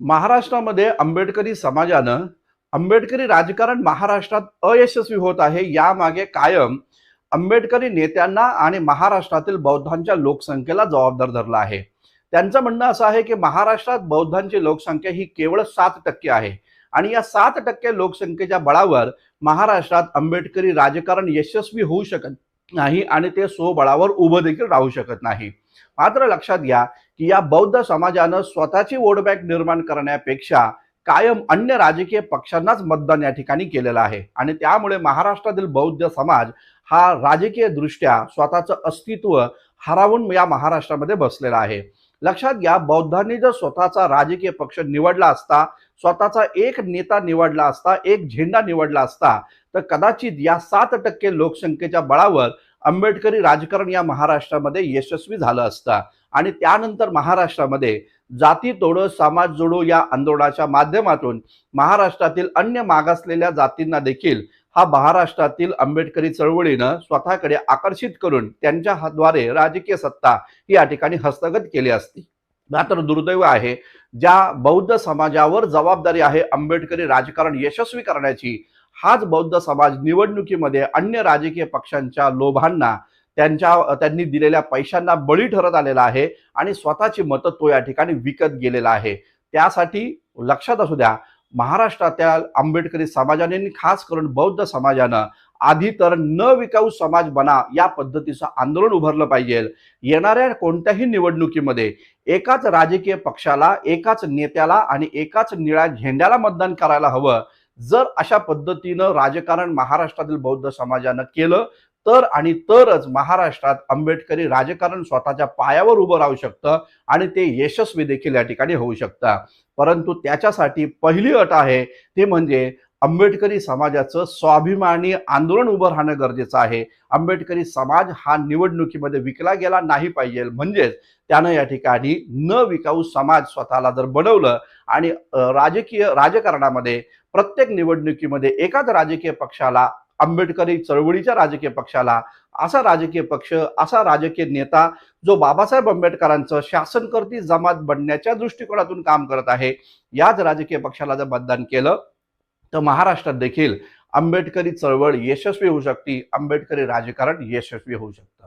महाराष्ट्रामध्ये आंबेडकरी समाजानं आंबेडकरी राजकारण महाराष्ट्रात अयशस्वी होत आहे, यामागे कायम आंबेडकरी नेत्यांना आणि महाराष्ट्रातील बौद्धांच्या लोकसंख्येला जबाबदार धरला आहे। त्यांचं म्हणणं असं आहे की महाराष्ट्रात बौद्धांची लोकसंख्या ही केवळ 7% आहे आणि या 7% लोकसंख्येच्या बळावर महाराष्ट्रात आंबेडकरी राजकारण यशस्वी होऊ शकत नाही आणि ते स्वबळावर उभं देखील राहू शकत नाही। मात्र लक्षात घ्या की या बौद्ध समाजानं स्वतःची वोट बँक निर्माण करण्यापेक्षा कायम अन्य राजकीय पक्षांनाच मतदान या ठिकाणी केलेलं आहे आणि त्यामुळे महाराष्ट्रातील बौद्ध समाज हा राजकीय दृष्ट्या स्वतःचं अस्तित्व हरवून या महाराष्ट्रामध्ये बसलेला आहे। लक्षात घ्या, बौद्धांनी जर स्वतःचा राजकीय पक्ष निवडला असता, स्वतःचा एक नेता निवडला असता, एक झेंडा निवडला असता, तर कदाचित या 7% लोकसंख्येच्या बळावर आंबेडकरी राजकारण या महाराष्ट्रामध्ये यशस्वी झालं असतं आणि त्यानंतर महाराष्ट्रामध्ये जाती तोडो समाज जोडो या आंदोलनाच्या माध्यमातून महाराष्ट्रातील अन्य मागासलेल्या जातींना देखील हा महाराष्ट्रातील आंबेडकरी चळवळीनं स्वतःकडे आकर्षित करून त्यांच्या हातद्वारे राजकीय सत्ता ही या ठिकाणी हस्तगत केली असती। मात्र दुर्दैव आहे, ज्या बौद्ध समाजावर जबाबदारी आहे आंबेडकरी राजकारण यशस्वी करण्याची, हाच बौद्ध समाज निवडणुकीमध्ये अन्य राजकीय पक्षांच्या लोभांना त्यांनी दिलेल्या पैशांना बळी ठरत आलेला आहे आणि स्वतःची मतं तो या ठिकाणी विकत गेलेला आहे। त्यासाठी लक्षात असू द्या, महाराष्ट्राच्या आंबेडकरी समाजाने खास करून बौद्ध समाजानं आधी तर न विकाऊ समाज बना या पद्धतीचं आंदोलन उभारलं पाहिजे। येणाऱ्या कोणत्याही निवडणुकीमध्ये एकाच राजकीय पक्षाला, एकाच नेत्याला आणि एकाच निळ्या झेंड्याला मतदान करायला हवं। जर अशा पद्धतीनं राजकारण महाराष्ट्रातील बौद्ध समाजानं केलं तर आणि तरच महाराष्ट्रात आंबेडकरी राजकारण स्वतःच्या पायावर उभं राहू शकतं आणि ते यशस्वी देखील या ठिकाणी होऊ शकतं। परंतु त्याच्यासाठी पहिली अट आहे ती म्हणजे आंबेडकरी समाजाचं स्वाभिमानी आंदोलन उभं राहणं गरजेचं आहे। आंबेडकरी समाज हा निवडणुकीमध्ये विकला गेला नाही पाहिजे, म्हणजेच त्यानं या ठिकाणी न विकाऊ समाज स्वतःला जर बनवलं आणि राजकीय राजकारणामध्ये प्रत्येक निवडणुकीमध्ये एकाच राजकीय पक्षाला, आंबेडकरी चळवळीच्या राजकीय पक्षाला असा राजकीय पक्ष, असा राजकीय नेता जो बाबासाहेब आंबेडकरांचं शासनकर्ती जमात बनण्याच्या दृष्टिकोनातून काम करत आहे, याच राजकीय पक्षाला जर मतदान केलं तर महाराष्ट्रात देखील आंबेडकरी चळवळ यशस्वी होऊ शकते, आंबेडकरी राजकारण यशस्वी होऊ शकतं।